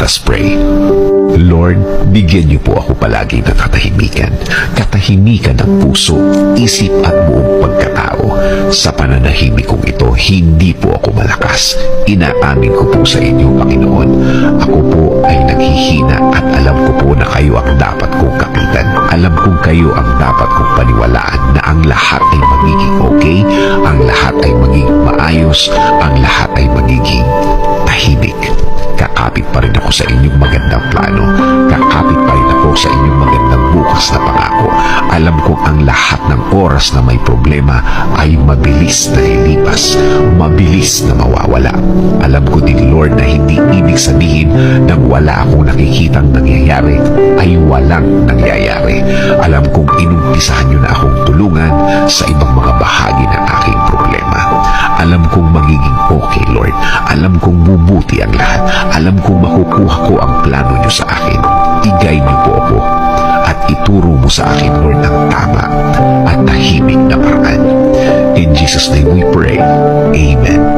Let's pray. Lord, bigyan niyo po ako palagi ng katahimikan. Katahimikan ng puso, isip at buong pagkatao. Sa pananahimik kong ito, hindi po ako malakas. Inaamin ko po sa inyo, Panginoon. Ako po ay naghihina at alam ko po na kayo ang dapat kong kapitan. Alam kong kayo ang dapat kong paniwalaan na ang lahat ay magiging okay, ang lahat ay magiging maayos, ang lahat ay magiging tahimik. Kakapit pa rin ako sa inyong magandang plano. Kakapit pa rin ako sa inyong magandang bukas na pangako. Alam kong ang lahat ng oras na may problema ay mabilis na lilipas, mabilis na mawawala. Alam ko din, Lord, na hindi ibig sabihin na wala akong nakikitang nangyayari ay walang nangyayari. Alam kong inumpisahan niyo na akong tulungan sa ibang mga bahagi ng aking problema. Alam kong magiging okay, Lord. Alam kong bubuti ang lahat. Alam kong makukuha ko ang plano niyo sa akin. I-guide niyo po ako at ituro mo sa akin, Lord, ang tama at tahimik na paraan. In Jesus' name we pray. Amen.